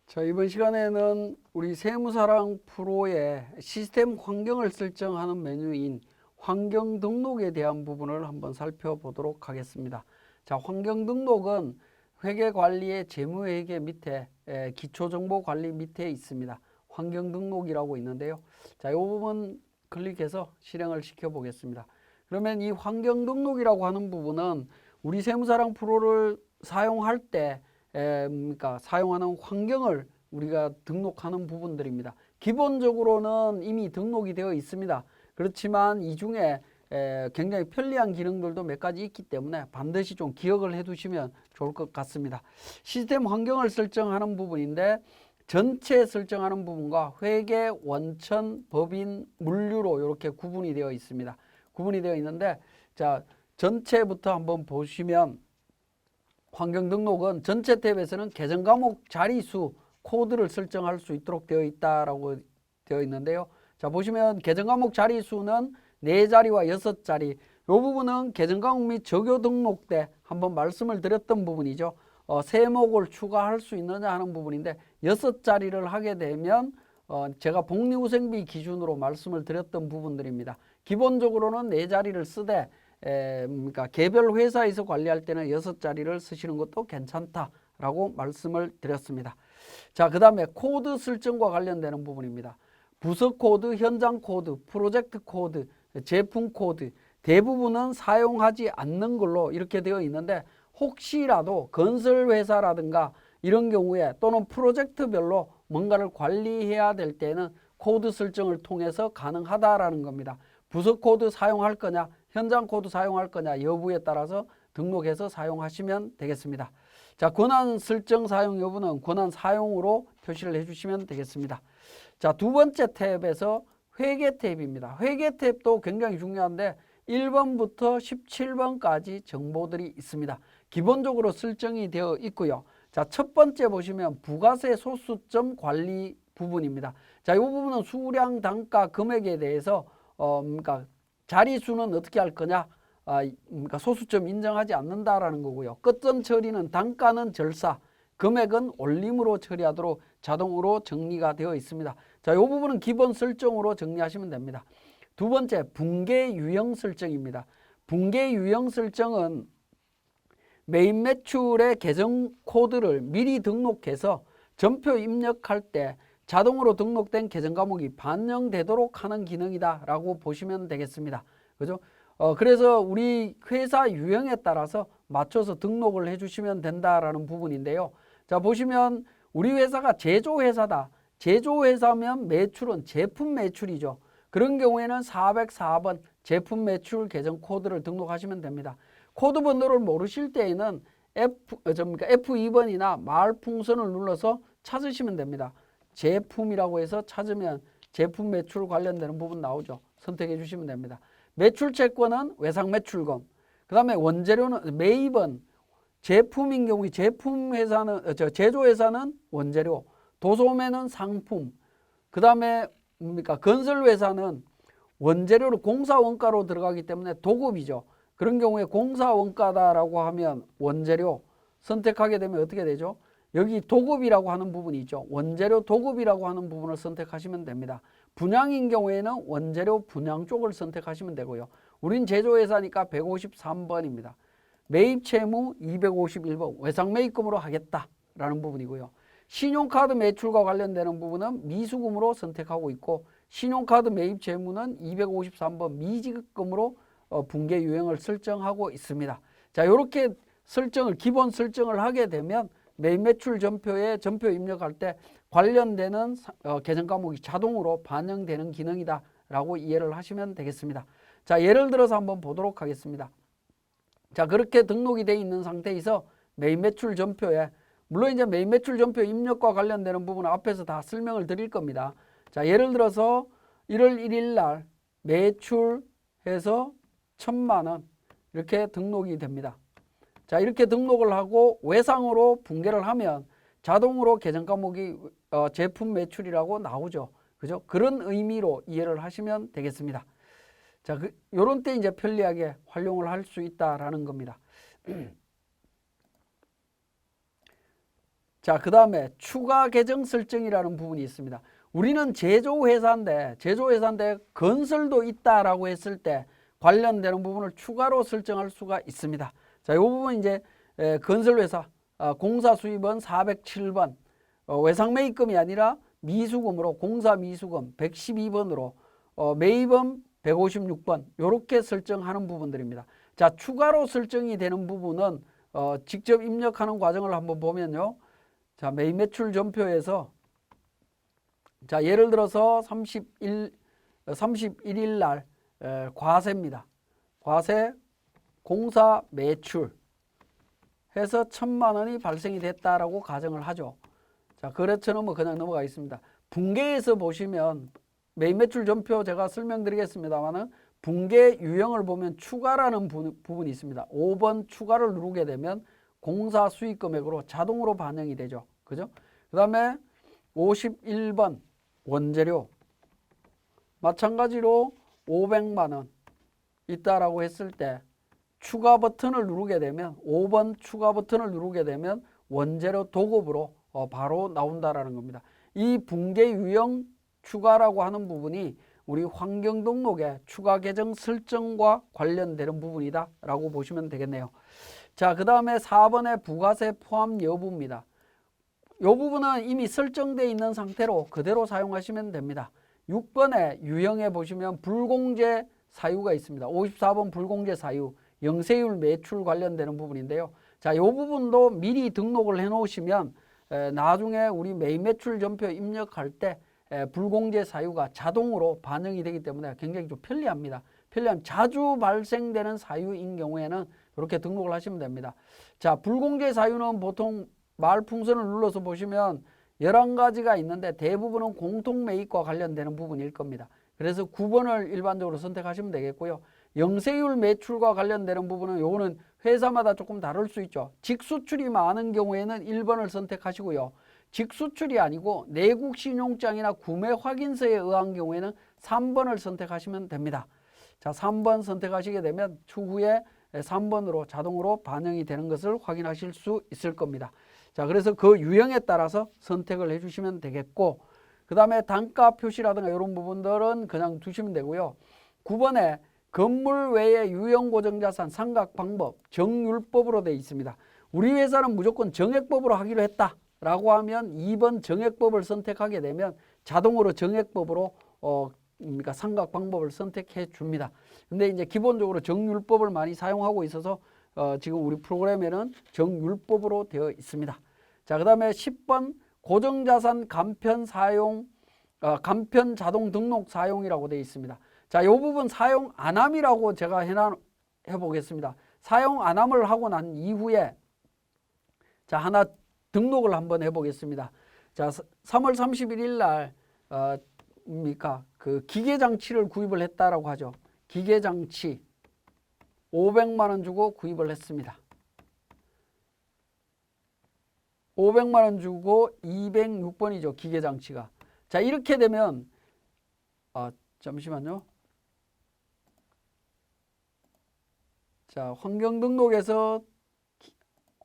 자, 이번 시간에는 우리 세무사랑 프로의 시스템 환경을 설정하는 메뉴인 환경 등록에 대한 부분을 한번 살펴보도록 하겠습니다. 자, 환경 등록은 회계관리의 재무회계 밑에 기초정보관리 밑에 있습니다. 환경 등록이라고 있는데요. 자, 이 부분 클릭해서 실행을 시켜 보겠습니다. 그러면 이 환경 등록이라고 하는 부분은 우리 세무사랑 프로를 사용할 때 그러니까 사용하는 환경을 우리가 등록하는 부분들입니다. 기본적으로는 이미 등록이 되어 있습니다. 그렇지만 이 중에 굉장히 편리한 기능들도 몇 가지 있기 때문에 반드시 좀 기억을 해 두시면 좋을 것 같습니다. 시스템 환경을 설정하는 부분인데 전체 설정하는 부분과 회계, 원천, 법인, 물류로 이렇게 구분이 되어 있습니다. 구분이 되어 있는데 자, 전체부터 한번 보시면 환경 등록은 전체 탭에서는 계정 과목 자리수 코드를 설정할 수 있도록 되어 있다라고 되어 있는데요. 자, 보시면 계정 과목 자리수는 4자리와 6자리. 이 부분은 계정 과목 및 적요 등록 때 한번 말씀을 드렸던 부분이죠. 세목을 추가할 수 있느냐 하는 부분인데 6자리를 하게 되면 제가 복리후생비 기준으로 말씀을 드렸던 부분들입니다. 기본적으로는 4자리를 쓰되 그러니까 개별 회사에서 관리할 때는 6자리를 쓰시는 것도 괜찮다라고 말씀을 드렸습니다. 자, 그 다음에 코드 설정과 관련되는 부분입니다. 부서 코드, 현장 코드, 프로젝트 코드, 제품 코드 대부분은 사용하지 않는 걸로 이렇게 되어 있는데 혹시라도 건설회사라든가 이런 경우에 또는 프로젝트별로 뭔가를 관리해야 될 때는 코드 설정을 통해서 가능하다라는 겁니다. 부서 코드 사용할 거냐, 현장 코드 사용할 거냐 여부에 따라서 등록해서 사용하시면 되겠습니다. 자, 권한 설정 사용 여부는 권한 사용으로 표시를 해주시면 되겠습니다. 자, 두 번째 탭에서 회계 탭입니다. 회계 탭도 굉장히 중요한데 1번부터 17번까지 정보들이 있습니다. 기본적으로 설정이 되어 있고요. 자, 첫 번째 보시면 부가세 소수점 관리 부분입니다. 자, 이 부분은 수량, 단가, 금액에 대해서 그러니까 자리수는 어떻게 할 거냐? 그러니까 소수점 인정하지 않는다라는 거고요. 끝점 처리는 단가는 절사, 금액은 올림으로 처리하도록 자동으로 정리가 되어 있습니다. 자, 이 부분은 기본 설정으로 정리하시면 됩니다. 두 번째, 분계 유형 설정입니다. 분계 유형 설정은 메인 매출의 계정 코드를 미리 등록해서 전표 입력할 때 자동으로 등록된 계정 과목이 반영되도록 하는 기능이다라고 보시면 되겠습니다. 그죠? 그래서 우리 회사 유형에 따라서 맞춰서 등록을 해주시면 된다라는 부분인데요. 자, 보시면 우리 회사가 제조회사다. 제조회사면 매출은 제품 매출이죠. 그런 경우에는 404번 제품 매출 계정 코드를 등록하시면 됩니다. 코드 번호를 모르실 때에는 F2번이나 말풍선을 눌러서 찾으시면 됩니다. 제품이라고 해서 찾으면 제품 매출 관련되는 부분 나오죠. 선택해 주시면 됩니다. 매출 채권은 외상 매출금. 그 다음에 원재료는 매입은 제품인 경우 제품 회사는 제조 회사는 원재료, 도소매는 상품. 그 다음에 뭡니까? 건설 회사는 원재료로 공사 원가로 들어가기 때문에 도급이죠. 그런 경우에 공사 원가다라고 하면 원재료 선택하게 되면 어떻게 되죠? 여기 도급이라고 하는 부분이 있죠. 원재료 도급이라고 하는 부분을 선택하시면 됩니다. 분양인 경우에는 원재료 분양 쪽을 선택하시면 되고요. 우린 제조회사니까 153번입니다. 매입 채무 251번 외상 매입금으로 하겠다라는 부분이고요. 신용카드 매출과 관련되는 부분은 미수금으로 선택하고 있고 신용카드 매입 채무는 253번 미지급금으로 분계 유형을 설정하고 있습니다. 자, 이렇게 기본 설정을 하게 되면 매입 매출 전표에 전표 입력할 때 관련되는 계정 과목이 자동으로 반영되는 기능이다라고 이해를 하시면 되겠습니다. 자, 예를 들어서 한번 보도록 하겠습니다. 자, 그렇게 등록이 되어 있는 상태에서 매입 매출 전표에 물론 이제 매입 매출 전표 입력과 관련되는 부분은 앞에서 다 설명을 드릴 겁니다. 자, 예를 들어서 1월 1일 날 매출해서 1,000만 원 이렇게 등록이 됩니다. 자, 이렇게 등록을 하고 외상으로 분계를 하면 자동으로 계정 과목이 제품 매출이라고 나오죠. 그죠? 그런 의미로 이해를 하시면 되겠습니다. 자, 요런 때 이제 편리하게 활용을 할 수 있다라는 겁니다. 자, 그 다음에 추가 계정 설정이라는 부분이 있습니다. 우리는 제조회사인데 건설도 있다라고 했을 때 관련되는 부분을 추가로 설정할 수가 있습니다. 자, 이 부분 이제 건설회사 공사 수입은 407번 외상매입금이 아니라 미수금으로 공사 미수금 112번으로 매입은 156번 이렇게 설정하는 부분들입니다. 자, 추가로 설정이 되는 부분은 직접 입력하는 과정을 한번 보면요. 자, 매입 매출 전표에서 자, 예를 들어서 31일 날 과세입니다. 과세 공사 매출 해서 1,000만 원이 발생이 됐다라고 가정을 하죠. 자, 거래처는 뭐 그냥 넘어가겠습니다. 분계에서 보시면 매입 매출 전표 제가 설명드리겠습니다만은 분계 유형을 보면 추가라는 부분이 있습니다. 5번 추가를 누르게 되면 공사 수익 금액으로 자동으로 반영이 되죠. 그죠? 그 다음에 51번 원재료 마찬가지로 500만 원 있다라고 했을 때 추가 버튼을 누르게 되면 5번 추가 버튼을 누르게 되면 원재료 도급으로 바로 나온다라는 겁니다. 이 분계 유형 추가라고 하는 부분이 우리 환경 등록의 추가 계정 설정과 관련되는 부분이다라고 보시면 되겠네요. 자, 그 다음에 4번의 부가세 포함 여부입니다. 이 부분은 이미 설정되어 있는 상태로 그대로 사용하시면 됩니다. 6번의 유형에 보시면 불공제 사유가 있습니다. 54번 불공제 사유, 영세율 매출 관련되는 부분인데요. 자, 이 부분도 미리 등록을 해 놓으시면 나중에 우리 매입 매출 전표 입력할 때 불공제 사유가 자동으로 반영이 되기 때문에 굉장히 좀 편리합니다. 자주 발생되는 사유인 경우에는 이렇게 등록을 하시면 됩니다. 자, 불공제 사유는 보통 말풍선을 눌러서 보시면 11가지가 있는데 대부분은 공통매입과 관련되는 부분일 겁니다. 그래서 9번을 일반적으로 선택하시면 되겠고요. 영세율 매출과 관련되는 부분은 요거는 회사마다 조금 다를 수 있죠. 직수출이 많은 경우에는 1번을 선택하시고요. 직수출이 아니고 내국 신용장이나 구매 확인서에 의한 경우에는 3번을 선택하시면 됩니다. 자, 3번 선택하시게 되면 추후에 3번으로 자동으로 반영이 되는 것을 확인하실 수 있을 겁니다. 자, 그래서 그 유형에 따라서 선택을 해주시면 되겠고, 그 다음에 단가 표시라든가 이런 부분들은 그냥 두시면 되고요. 9번에 건물 외의 유형 고정자산 상각 방법 정율법으로 되어 있습니다. 우리 회사는 무조건 정액법으로 하기로 했다라고 하면 2번 정액법을 선택하게 되면 자동으로 정액법으로 그러니까 상각 방법을 선택해 줍니다. 근데 이제 기본적으로 정율법을 많이 사용하고 있어서 지금 우리 프로그램에는 정율법으로 되어 있습니다. 자, 그 다음에 10번 고정자산 간편 사용, 간편 자동 등록 사용이라고 되어 있습니다. 자, 이 부분 사용 안함이라고 제가 해보겠습니다. 사용 안함을 하고 난 이후에 자, 하나 등록을 한번 해보겠습니다. 자, 3월 31일 날 그 기계장치를 구입을 했다라고 하죠. 기계장치 500만 원 주고 구입을 했습니다. 500만 원 주고 206번이죠. 기계장치가. 자, 이렇게 되면 잠시만요. 자,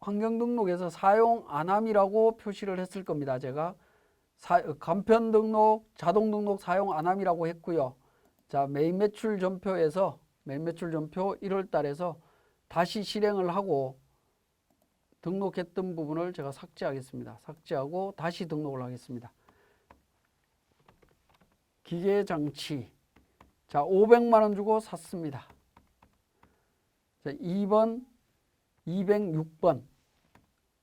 환경등록에서 사용 안함이라고 표시를 했을 겁니다. 제가 간편 등록, 자동 등록 사용 안함이라고 했고요. 자, 매입 매출 전표에서 매입 매출 전표 1월 달에서 다시 실행을 하고 등록했던 부분을 제가 삭제하겠습니다. 삭제하고 다시 등록을 하겠습니다. 기계장치. 자, 500만 원 주고 샀습니다. 자, 2번, 206번.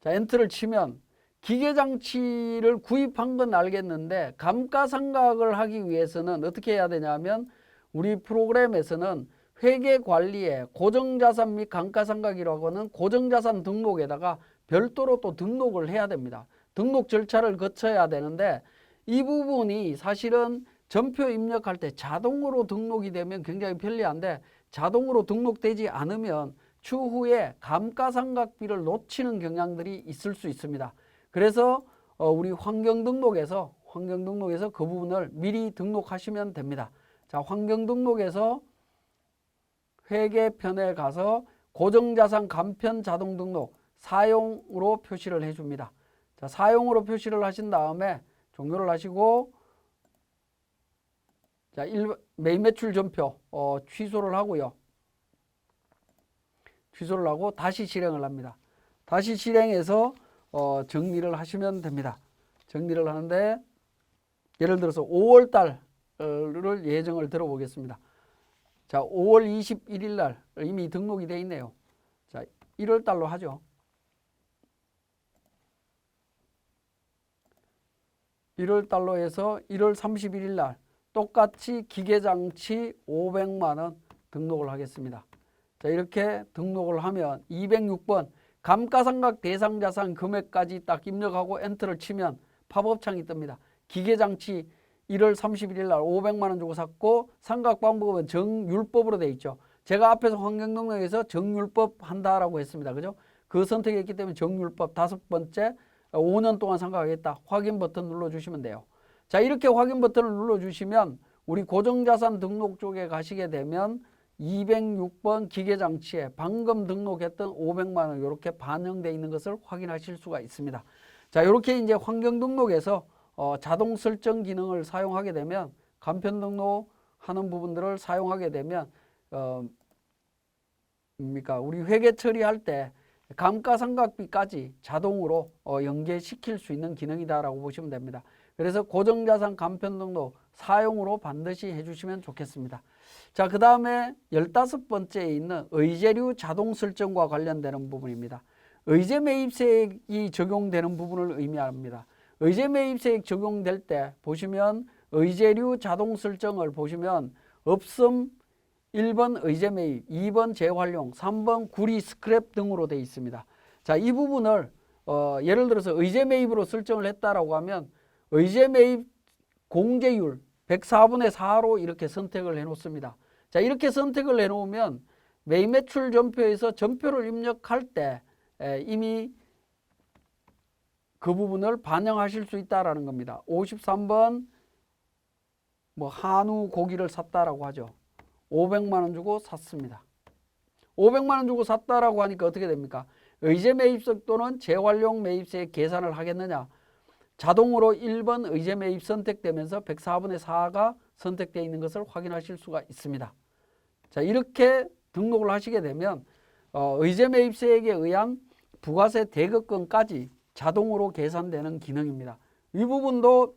자, 엔터를 치면 기계장치를 구입한 건 알겠는데 감가상각을 하기 위해서는 어떻게 해야 되냐면 우리 프로그램에서는 회계관리에 고정자산 및 감가상각이라고 하는 고정자산 등록에다가 별도로 또 등록을 해야 됩니다. 등록 절차를 거쳐야 되는데 이 부분이 사실은 전표 입력할 때 자동으로 등록이 되면 굉장히 편리한데 자동으로 등록되지 않으면 추후에 감가상각비를 놓치는 경향들이 있을 수 있습니다. 그래서 우리 환경등록에서 그 부분을 미리 등록하시면 됩니다. 자, 환경등록에서 회계편에 가서 고정자산 간편 자동등록 사용으로 표시를 해줍니다. 자, 사용으로 표시를 하신 다음에 종료를 하시고, 자, 매입 매출 전표 취소를 하고요. 취소를 하고 다시 실행을 합니다. 다시 실행해서 정리를 하시면 됩니다. 정리를 하는데 예를 들어서 5월 달을 예정을 들어보겠습니다. 자, 5월 21일 날 이미 등록이 되어 있네요. 자, 1월 달로 하죠. 1월 달로 해서 1월 31일 날 똑같이 기계장치 500만 원 등록을 하겠습니다. 자, 이렇게 등록을 하면 206번 감가상각 대상자산 금액까지 딱 입력하고 엔터를 치면 팝업창이 뜹니다. 기계장치 1월 31일 날 500만 원 주고 샀고 상각 방법은 정율법으로 되어 있죠. 제가 앞에서 환경등록에서 정율법 한다라고 했습니다. 그죠? 그 선택했기 때문에 정율법 5번째 5년 동안 상각하겠다. 확인 버튼 눌러주시면 돼요. 자, 이렇게 확인 버튼을 눌러주시면 우리 고정자산 등록 쪽에 가시게 되면 206번 기계장치에 방금 등록했던 500만 원 이렇게 반영되어 있는 것을 확인하실 수가 있습니다. 자, 이렇게 이제 환경등록에서 자동 설정 기능을 사용하게 되면 간편 등록하는 부분들을 사용하게 되면 우리 회계 처리할 때 감가상각비까지 자동으로 연계시킬 수 있는 기능이다라고 보시면 됩니다. 그래서 고정자산 간편 등록 사용으로 반드시 해주시면 좋겠습니다. 자, 그 다음에 15번째에 있는 의제류 자동 설정과 관련되는 부분입니다. 의제 매입세액이 적용되는 부분을 의미합니다. 의제 매입세액 적용될 때 보시면 의제류 자동 설정을 보시면 없음 1번 의제 매입, 2번 재활용, 3번 구리 스크랩 등으로 되어 있습니다. 자, 이 부분을 예를 들어서 의제 매입으로 설정을 했다라고 하면 의제 매입 공제율 104분의 4로 이렇게 선택을 해 놓습니다. 자, 이렇게 선택을 해 놓으면 매입 매출 전표에서 전표를 입력할 때 이미 그 부분을 반영하실 수 있다라는 겁니다. 53번 한우 고기를 샀다라고 하죠. 500만 원 주고 샀습니다. 500만 원 주고 샀다라고 하니까 어떻게 됩니까? 의제 매입세 또는 재활용 매입세 계산을 하겠느냐? 자동으로 1번 의제 매입 선택되면서 104분의 4가 선택되어 있는 것을 확인하실 수가 있습니다. 자, 이렇게 등록을 하시게 되면 의제 매입세액에 의한 부가세 대급금까지 자동으로 계산되는 기능입니다. 이 부분도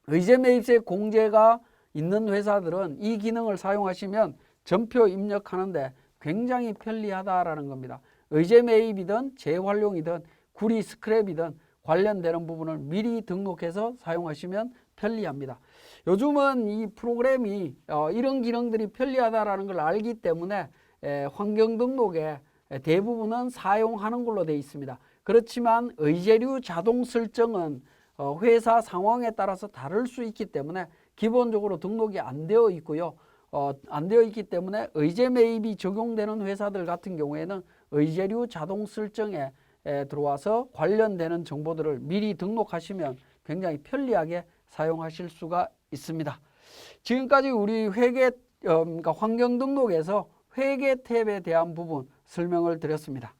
의제 매입세 공제가 있는 회사들은 이 기능을 사용하시면 전표 입력하는데 굉장히 편리하다라는 겁니다. 의제 매입이든 재활용이든 구리 스크랩이든 관련되는 부분을 미리 등록해서 사용하시면 편리합니다. 요즘은 이 프로그램이 이런 기능들이 편리하다라는 걸 알기 때문에 환경 등록에 대부분은 사용하는 걸로 되어 있습니다. 그렇지만 의제류 자동 설정은 회사 상황에 따라서 다를 수 있기 때문에 기본적으로 등록이 안 되어 있고요. 안 되어 있기 때문에 의제 매입이 적용되는 회사들 같은 경우에는 의제류 자동 설정에 들어와서 관련되는 정보들을 미리 등록하시면 굉장히 편리하게 사용하실 수가 있습니다. 지금까지 우리 회계 그러니까 환경 등록에서 회계 탭에 대한 부분 설명을 드렸습니다.